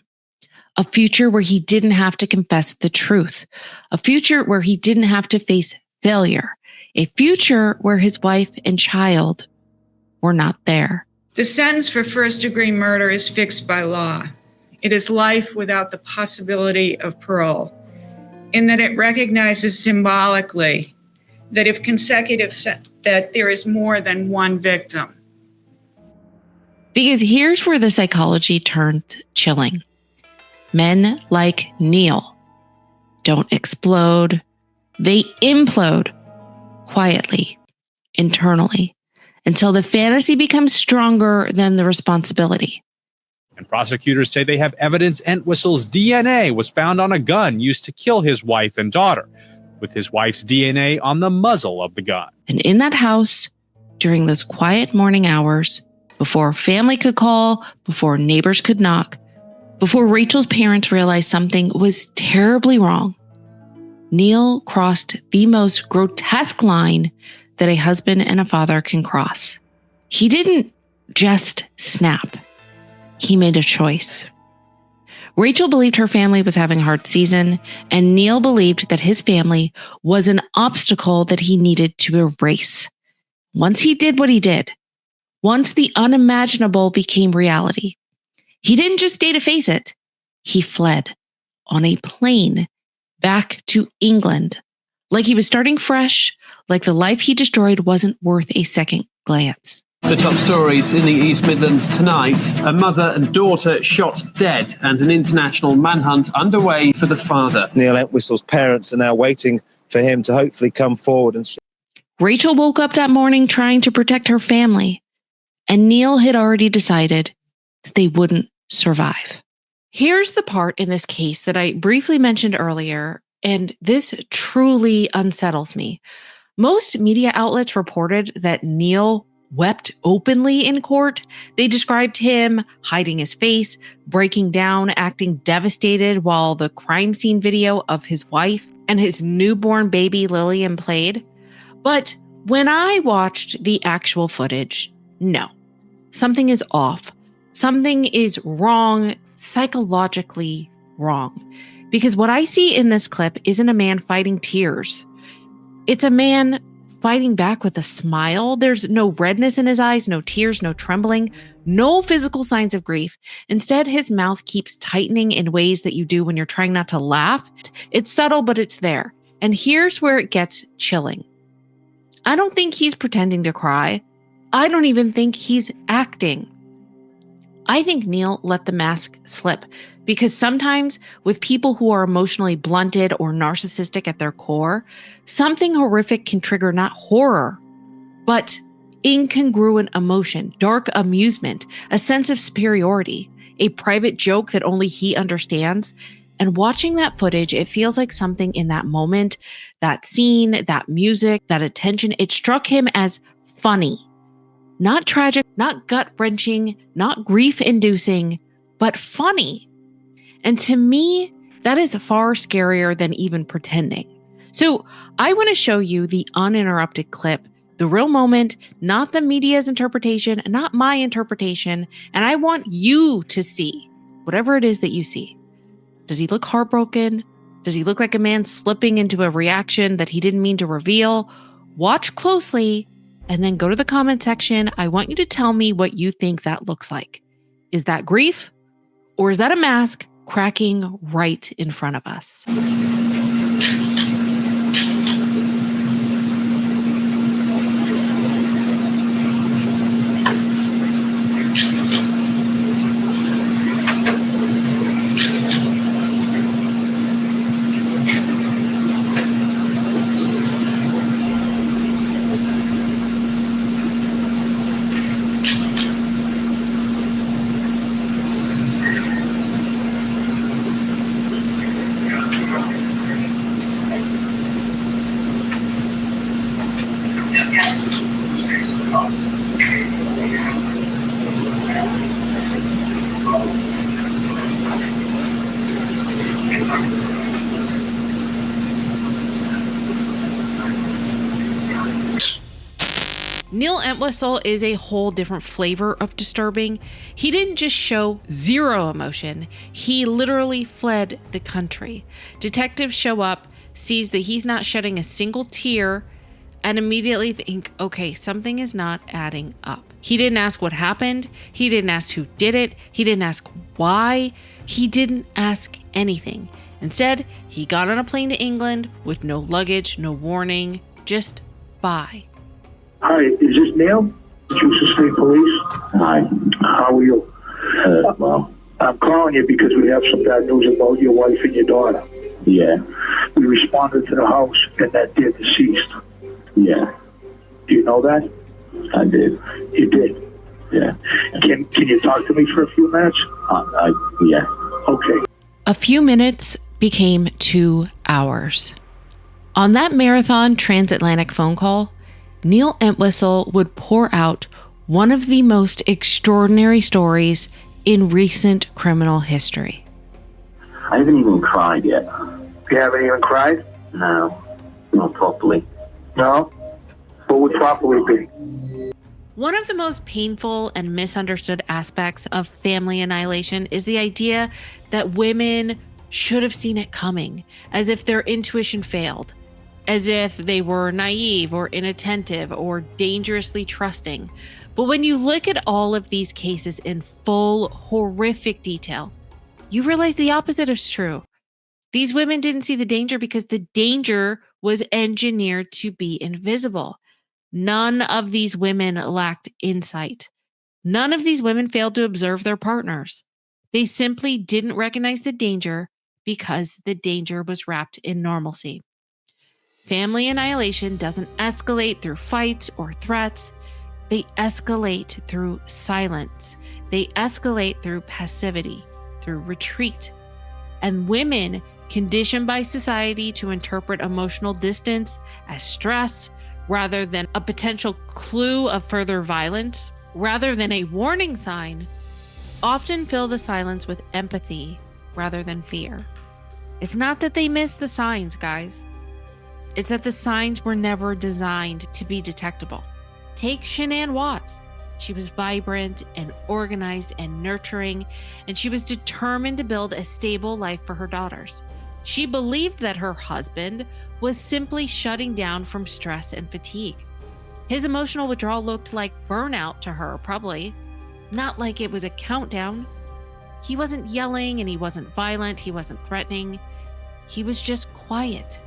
A future where he didn't have to confess the truth. A future where he didn't have to face failure. A future where his wife and child were not there. The sentence for first-degree murder is fixed by law. It is life without the possibility of parole, in that it recognizes symbolically that if that there is more than one victim. Because here's where the psychology turned chilling. Men like Neil don't explode. They implode quietly, internally, until the fantasy becomes stronger than the responsibility. And prosecutors say they have evidence Entwistle's DNA was found on a gun used to kill his wife and daughter, with his wife's DNA on the muzzle of the gun. And in that house, during those quiet morning hours, before family could call, before neighbors could knock, before Rachel's parents realized something was terribly wrong, Neil crossed the most grotesque line that a husband and a father can cross. He didn't just snap. He made a choice. Rachel believed her family was having a hard season, and Neil believed that his family was an obstacle that he needed to erase. Once he did what he did, once the unimaginable became reality, he didn't just stay to face it. He fled on a plane back to England, like he was starting fresh, like the life he destroyed wasn't worth a second glance. The top stories in the East Midlands tonight: a mother and daughter shot dead and an international manhunt underway for the father. Neil Entwistle's parents are now waiting for him to hopefully come forward. And Rachel woke up that morning trying to protect her family, and Neil had already decided that they wouldn't survive. Here's the part in this case that I briefly mentioned earlier, and this truly unsettles me. Most media outlets reported that Neil wept openly in court. They described him hiding his face, breaking down, acting devastated while the crime scene video of his wife and his newborn baby Lillian played. But when I watched the actual footage, no, something is off. Something is wrong, psychologically wrong. Because what I see in this clip isn't a man fighting tears. It's a man fighting back with a smile. There's no redness in his eyes, no tears, no trembling, no physical signs of grief. Instead, his mouth keeps tightening in ways that you do when you're trying not to laugh. It's subtle, but it's there. And here's where it gets chilling. I don't think he's pretending to cry. I don't even think he's acting. I think Neil let the mask slip, because sometimes with people who are emotionally blunted or narcissistic at their core, something horrific can trigger not horror, but incongruent emotion, dark amusement, a sense of superiority, a private joke that only he understands. And watching that footage, it feels like something in that moment, that scene, that music, that attention, it struck him as funny. Not tragic, not gut-wrenching, not grief-inducing, but funny. And to me, that is far scarier than even pretending. So I want to show you the uninterrupted clip, the real moment, not the media's interpretation, not my interpretation, and I want you to see whatever it is that you see. Does he look heartbroken? Does he look like a man slipping into a reaction that he didn't mean to reveal? Watch closely. And then go to the comment section. I want you to tell me what you think that looks like. Is that grief? Or is that a mask cracking right in front of us? Neil Entwistle is a whole different flavor of disturbing. He didn't just show zero emotion, he literally fled the country. Detectives show up, sees that he's not shedding a single tear, and immediately think, okay, something is not adding up. He didn't ask what happened. He didn't ask who did it. He didn't ask why. He didn't ask anything. Instead, he got on a plane to England with no luggage, no warning, just bye. Hi, is this Neil? Massachusetts State Police. Hi. How are you? Well, I'm calling you because we have some bad news about your wife and your daughter. Yeah. We responded to the house and that they're deceased. Yeah. Do you know that? I did. You did? Yeah. Can you talk to me for a few minutes? Yeah. Okay. A few minutes became 2 hours. On that marathon transatlantic phone call, Neil Entwistle would pour out one of the most extraordinary stories in recent criminal history. I haven't even cried yet. You haven't even cried? No. Not properly. No? What would properly be? One of the most painful and misunderstood aspects of family annihilation is the idea that women should have seen it coming, as if their intuition failed, as if they were naive or inattentive or dangerously trusting. But when you look at all of these cases in full, horrific detail, you realize the opposite is true. These women didn't see the danger because the danger was engineered to be invisible. None of these women lacked insight. None of these women failed to observe their partners. They simply didn't recognize the danger because the danger was wrapped in normalcy. Family annihilation doesn't escalate through fights or threats. They escalate through silence. They escalate through passivity, through retreat. And women, conditioned by society to interpret emotional distance as stress rather than a potential clue of further violence, rather than a warning sign, often fill the silence with empathy rather than fear. It's not that they miss the signs, guys. It's that the signs were never designed to be detectable. Take Shanann Watts. She was vibrant and organized and nurturing, and she was determined to build a stable life for her daughters. She believed that her husband was simply shutting down from stress and fatigue. His emotional withdrawal looked like burnout to her, probably. Not like it was a countdown. He wasn't yelling and he wasn't violent, he wasn't threatening. He was just quiet.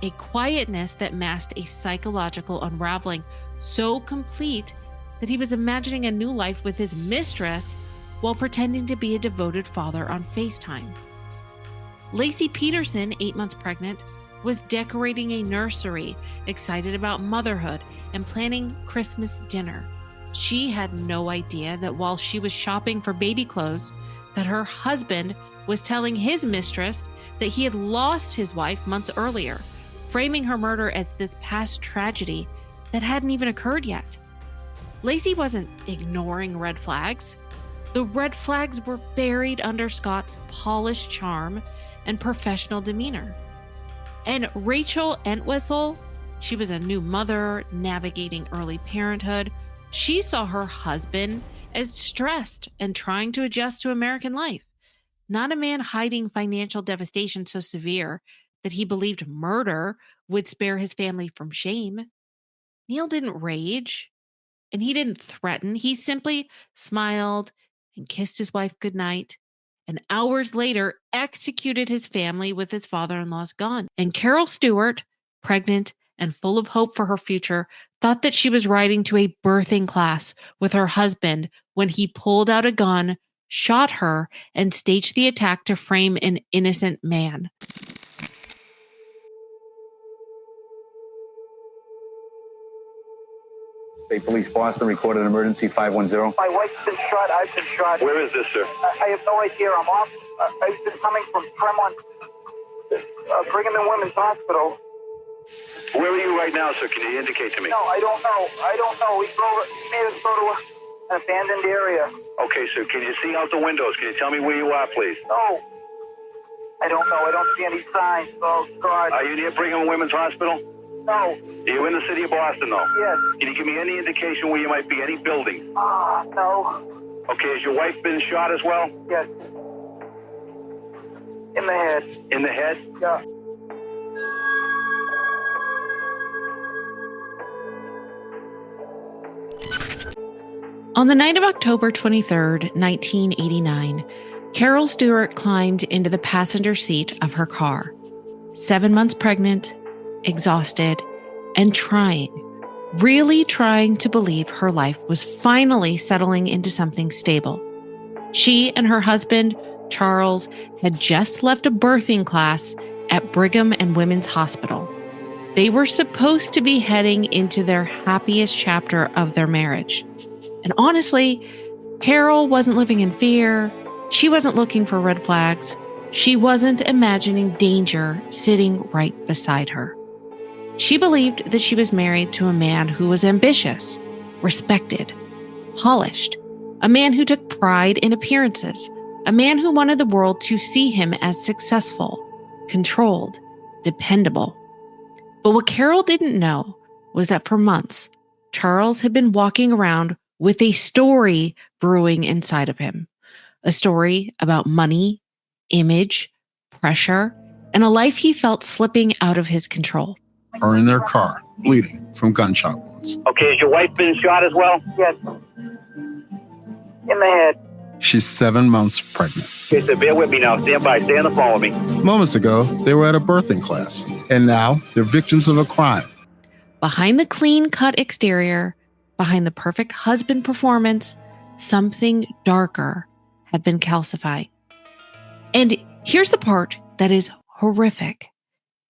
A quietness that masked a psychological unraveling so complete that he was imagining a new life with his mistress while pretending to be a devoted father on FaceTime. Lacey Peterson, 8 months pregnant, was decorating a nursery, excited about motherhood, and planning Christmas dinner. She had no idea that while she was shopping for baby clothes, that her husband was telling his mistress that he had lost his wife months earlier, framing her murder as this past tragedy that hadn't even occurred yet. Lacey wasn't ignoring red flags. The red flags were buried under Scott's polished charm and professional demeanor. And Rachel Entwistle, she was a new mother navigating early parenthood. She saw her husband as stressed and trying to adjust to American life, not a man hiding financial devastation so severe that he believed murder would spare his family from shame. Neil didn't rage and he didn't threaten. He simply smiled and kissed his wife goodnight, and hours later executed his family with his father-in-law's gun. And Carol Stewart, pregnant and full of hope for her future, thought that she was riding to a birthing class with her husband when he pulled out a gun, shot her, and staged the attack to frame an innocent man. State Police Boston recorded emergency 510. My wife's been shot. I've been shot. Where is this, sir? I have no idea. I'm off. I've been coming from Tremont, Brigham and Women's Hospital. Where are you right now, sir? Can you indicate to me? No, I don't know. He made us go to an abandoned area. Okay, sir. Can you see out the windows? Can you tell me where you are, please? No. I don't know. I don't see any signs. Oh, God. Are you near Brigham and Women's Hospital? No. You're in the city of Boston, though? Yes. Can you give me any indication where you might be? Any building? No. Okay, has your wife been shot as well? Yes. In the head. In the head? Yeah. On the night of October 23rd, 1989, Carol Stewart climbed into the passenger seat of her car, 7 months pregnant, exhausted, and really trying to believe her life was finally settling into something stable. She and her husband, Charles, had just left a birthing class at Brigham and Women's Hospital. They were supposed to be heading into their happiest chapter of their marriage. And honestly, Carol wasn't living in fear. She wasn't looking for red flags. She wasn't imagining danger sitting right beside her. She believed that she was married to a man who was ambitious, respected, polished, a man who took pride in appearances, a man who wanted the world to see him as successful, controlled, dependable. But what Carol didn't know was that for months, Charles had been walking around with a story brewing inside of him. A story about money, image, pressure, and a life he felt slipping out of his control. Are in their car, bleeding from gunshot wounds. Okay, has your wife been shot as well? Yes. In the head. She's 7 months pregnant. Okay, so bear with me now. Stand by. Stay on the phone with me. Moments ago, they were at a birthing class, and now they're victims of a crime. Behind the clean-cut exterior, behind the perfect husband performance, something darker had been calcifying. And here's the part that is horrific.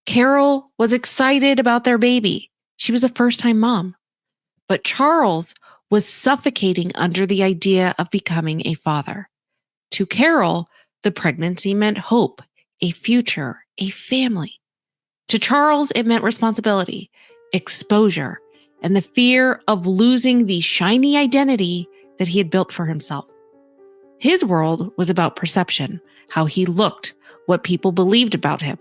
Carol was excited about their baby. She was a first-time mom. But Charles was suffocating under the idea of becoming a father. To Carol, the pregnancy meant hope, a future, a family. To Charles, it meant responsibility, exposure, and the fear of losing the shiny identity that he had built for himself. His world was about perception, how he looked, what people believed about him.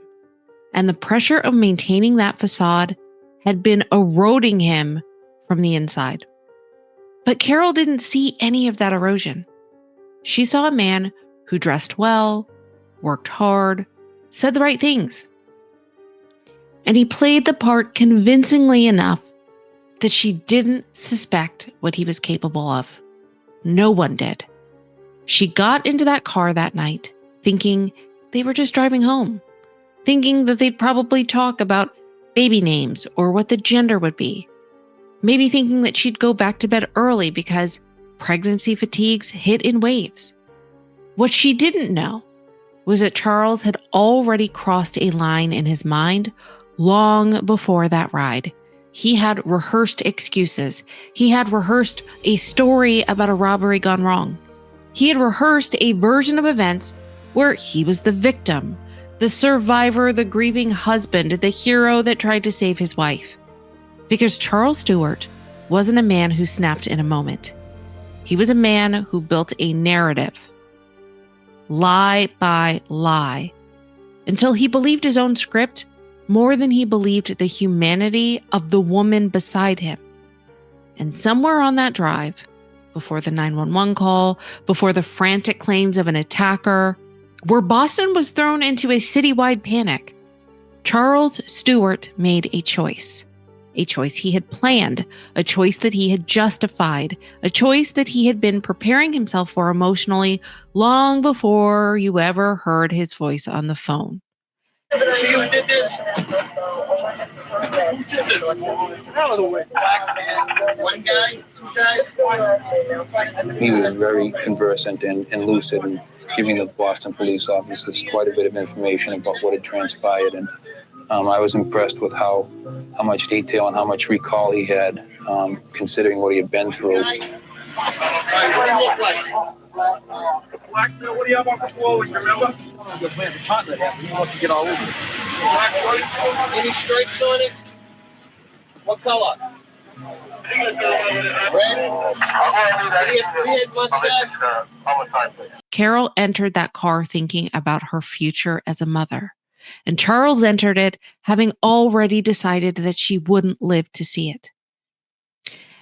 And the pressure of maintaining that facade had been eroding him from the inside. But Carol didn't see any of that erosion. She saw a man who dressed well, worked hard, said the right things. And he played the part convincingly enough that she didn't suspect what he was capable of. No one did. She got into that car that night thinking they were just driving home, thinking that they'd probably talk about baby names or what the gender would be. Maybe thinking that she'd go back to bed early because pregnancy fatigues hit in waves. What she didn't know was that Charles had already crossed a line in his mind long before that ride. He had rehearsed excuses. He had rehearsed a story about a robbery gone wrong. He had rehearsed a version of events where he was the victim, the survivor, the grieving husband, the hero that tried to save his wife. Because Charles Stewart wasn't a man who snapped in a moment. He was a man who built a narrative, lie by lie, until he believed his own script more than he believed the humanity of the woman beside him. And somewhere on that drive, before the 911 call, before the frantic claims of an attacker, where Boston was thrown into a citywide panic, Charles Stewart made a choice he had planned, a choice that he had justified, a choice that he had been preparing himself for emotionally long before you ever heard his voice on the phone. He was very conversant and lucid and giving the Boston police officers quite a bit of information about what had transpired. And I was impressed with how much detail and how much recall he had, considering what he had been through. What do you look like? Black, what do you have on the floor, you remember? You're playing the partner there, but you want to get all over it. Black shirt, any stripes on it? What color? Red? Beard, mustache? Carol entered that car thinking about her future as a mother. and Charles entered it, having already decided that she wouldn't live to see it.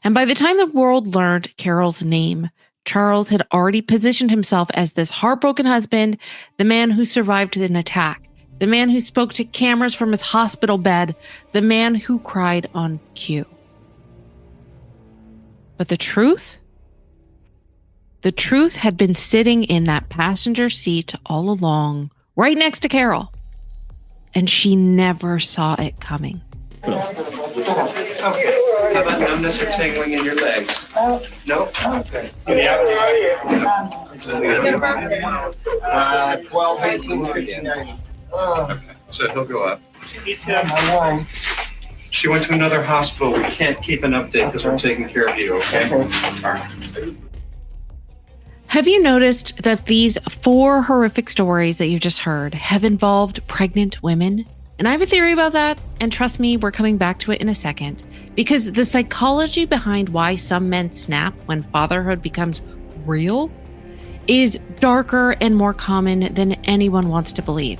And by the time the world learned Carol's name, Charles had already positioned himself as this heartbroken husband, the man who survived an attack, the man who spoke to cameras from his hospital bed, the man who cried on cue. But the truth? The truth had been sitting in that passenger seat all along, right next to Carol. And she never saw it coming. Okay. How about numbness or tingling in your legs? No? Okay. 12, 18, 59. Okay, so he'll go up. She went to another hospital. We can't keep an update because we're taking care of you, okay? All right. Have you noticed that these 4 horrific stories that you just heard have involved pregnant women? And I have a theory about that, and trust me, we're coming back to it in a second, because the psychology behind why some men snap when fatherhood becomes real is darker and more common than anyone wants to believe.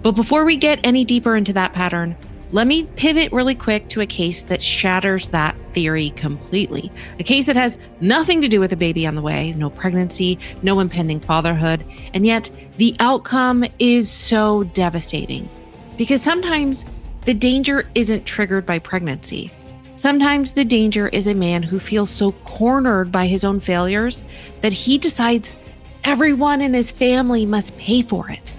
But before we get any deeper into that pattern, let me pivot really quick to a case that shatters that theory completely. A case that has nothing to do with a baby on the way, no pregnancy, no impending fatherhood, and yet the outcome is so devastating. Because sometimes the danger isn't triggered by pregnancy. Sometimes the danger is a man who feels so cornered by his own failures that he decides everyone in his family must pay for it.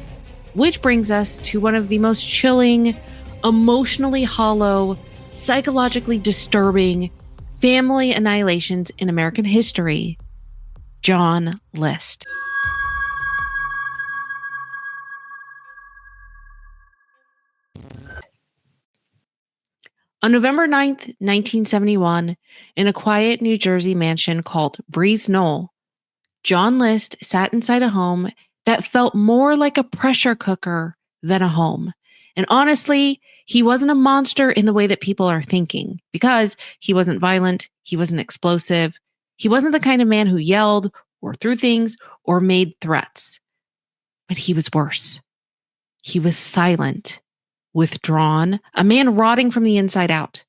Which brings us to one of the most chilling, emotionally hollow, psychologically disturbing family annihilations in American history, John List. On November 9th, 1971, in a quiet New Jersey mansion called Breeze Knoll, John List sat inside a home that felt more like a pressure cooker than a home. And honestly, he wasn't a monster in the way that people are thinking, because he wasn't violent, he wasn't explosive, he wasn't the kind of man who yelled or threw things or made threats. But he was worse. He was silent, withdrawn, a man rotting from the inside out.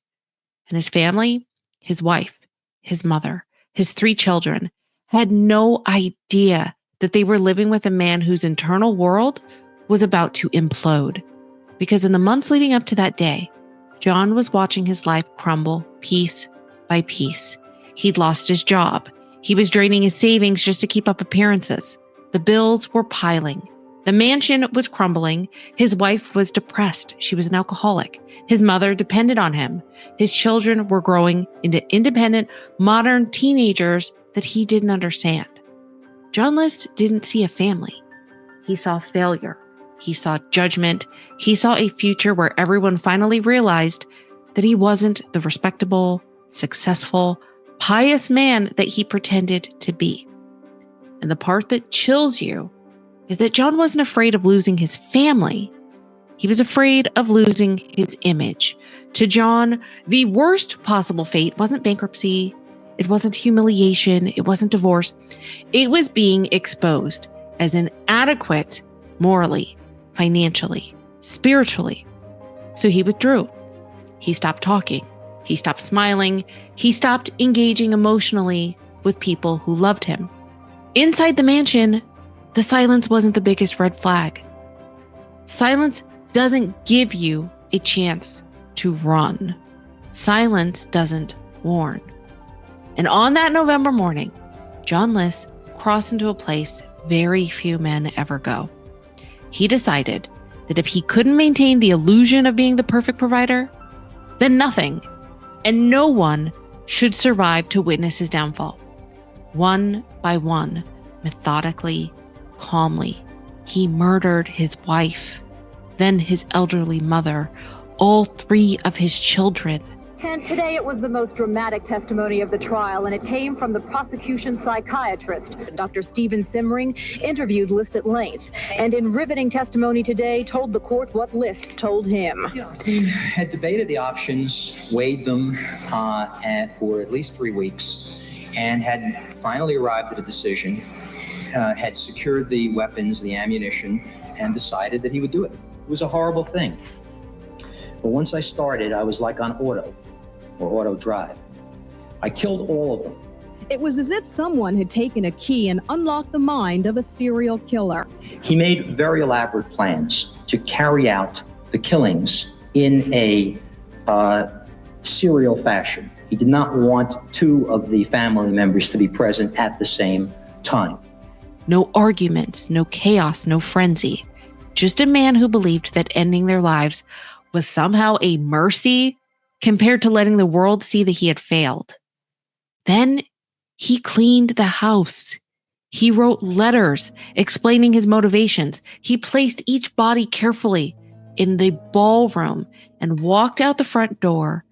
And his family, his wife, his mother, his 3 children, had no idea that they were living with a man whose internal world was about to implode. Because in the months leading up to that day, John was watching his life crumble piece by piece. He'd lost his job. He was draining his savings just to keep up appearances. The bills were piling. The mansion was crumbling. His wife was depressed. She was an alcoholic. His mother depended on him. His children were growing into independent, modern teenagers that he didn't understand. John List didn't see a family. He saw failure. He saw judgment. He saw a future where everyone finally realized that he wasn't the respectable, successful, pious man that he pretended to be. And the part that chills you is that John wasn't afraid of losing his family. He was afraid of losing his image. To John, the worst possible fate wasn't bankruptcy. It wasn't humiliation. It wasn't divorce. It was being exposed as inadequate morally, financially, spiritually. So he withdrew. He stopped talking. He stopped smiling. He stopped engaging emotionally with people who loved him. Inside the mansion, the silence wasn't the biggest red flag. Silence doesn't give you a chance to run. Silence doesn't warn. And on that November morning, John List crossed into a place very few men ever go. He decided that if he couldn't maintain the illusion of being the perfect provider, then nothing and no one should survive to witness his downfall. One by one, methodically, calmly, he murdered his wife, then his elderly mother, all 3 of his children. And today it was the most dramatic testimony of the trial, and it came from the prosecution psychiatrist. Dr. Stephen Simmering interviewed List at length, and in riveting testimony today told the court what List told him. He had debated the options, weighed them for at least 3 weeks, and had finally arrived at a decision, had secured the weapons, the ammunition, and decided that he would do it. It was a horrible thing. But once I started, I was like on auto drive. I killed all of them. It was as if someone had taken a key and unlocked the mind of a serial killer. He made very elaborate plans to carry out the killings in a serial fashion. He did not want two of the family members to be present at the same time. No arguments, no chaos, no frenzy. Just a man who believed that ending their lives was somehow a mercy compared to letting the world see that he had failed. Then he cleaned the house. He wrote letters explaining his motivations. He placed each body carefully in the ballroom and walked out the front door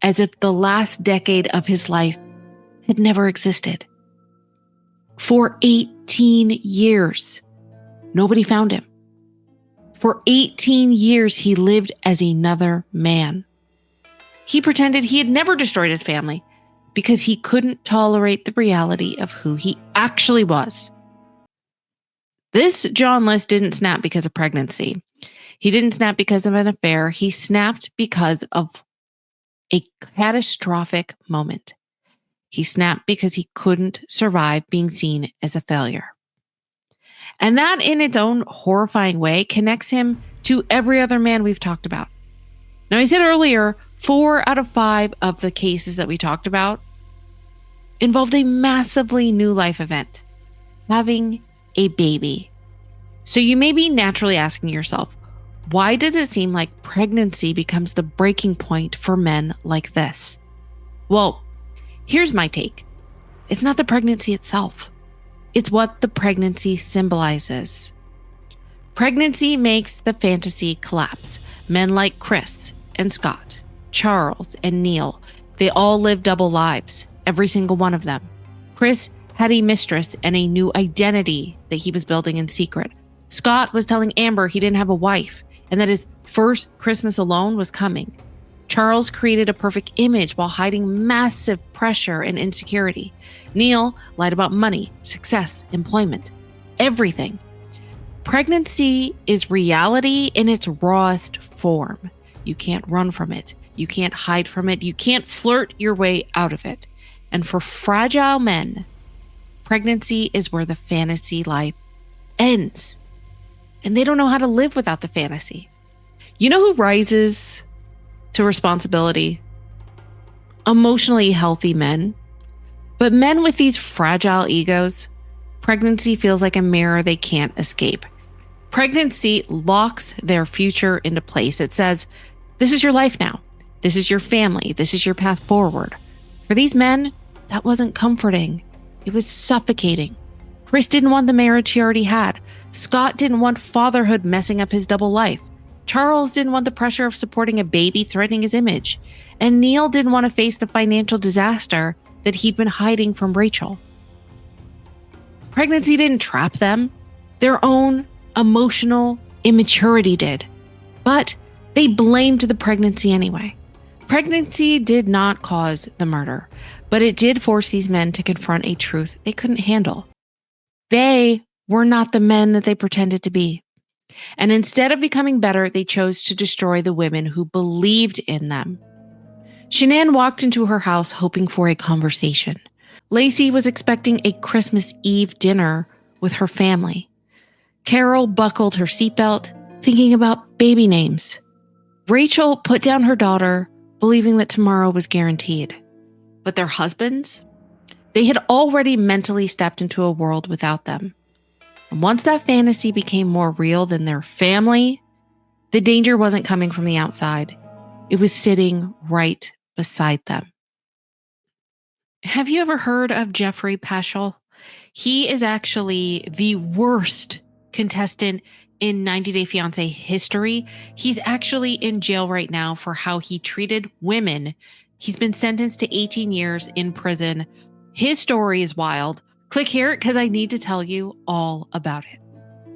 as if the last decade of his life had never existed. For 18 years, nobody found him. For 18 years, he lived as another man. He pretended he had never destroyed his family because he couldn't tolerate the reality of who he actually was. This John List didn't snap because of pregnancy. He didn't snap because of an affair. He snapped because of a catastrophic moment. He snapped because he couldn't survive being seen as a failure. And that in its own horrifying way connects him to every other man we've talked about. Now, I said earlier, 4 out of 5 of the cases that we talked about involved a massively new life event, having a baby. So you may be naturally asking yourself, why does it seem like pregnancy becomes the breaking point for men like this? Well, here's my take. It's not the pregnancy itself. It's what the pregnancy symbolizes. Pregnancy makes the fantasy collapse. Men like Chris and Scott, Charles and Neil, they all live double lives, every single one of them. Chris had a mistress and a new identity that he was building in secret. Scott was telling Amber he didn't have a wife and that his first Christmas alone was coming. Charles created a perfect image while hiding massive pressure and insecurity. Neil lied about money, success, employment, everything. Pregnancy is reality in its rawest form. You can't run from it. You can't hide from it. You can't flirt your way out of it. And for fragile men, pregnancy is where the fantasy life ends. And they don't know how to live without the fantasy. You know who rises to responsibility? Emotionally healthy men. But men with these fragile egos, pregnancy feels like a mirror they can't escape. Pregnancy locks their future into place. It says, this is your life now. This is your family. This is your path forward. For these men, that wasn't comforting. It was suffocating. Chris didn't want the marriage he already had. Scott didn't want fatherhood messing up his double life. Charles didn't want the pressure of supporting a baby threatening his image. And Neil didn't want to face the financial disaster that he'd been hiding from Rachel. Pregnancy didn't trap them. Their own emotional immaturity did. But they blamed the pregnancy anyway. Pregnancy did not cause the murder, but it did force these men to confront a truth they couldn't handle. They were not the men that they pretended to be. And instead of becoming better, they chose to destroy the women who believed in them. Shanann walked into her house hoping for a conversation. Lacey was expecting a Christmas Eve dinner with her family. Carol buckled her seatbelt, thinking about baby names. Rachel put down her daughter, believing that tomorrow was guaranteed. But their husbands? They had already mentally stepped into a world without them. And once that fantasy became more real than their family, the danger wasn't coming from the outside. It was sitting right beside them. Have you ever heard of Jeffrey Paschal? He is actually the worst contestant in 90 Day Fiancé history. He's actually in jail right now for how he treated women. He's been sentenced to 18 years in prison. His story is wild. Click here because I need to tell you all about it.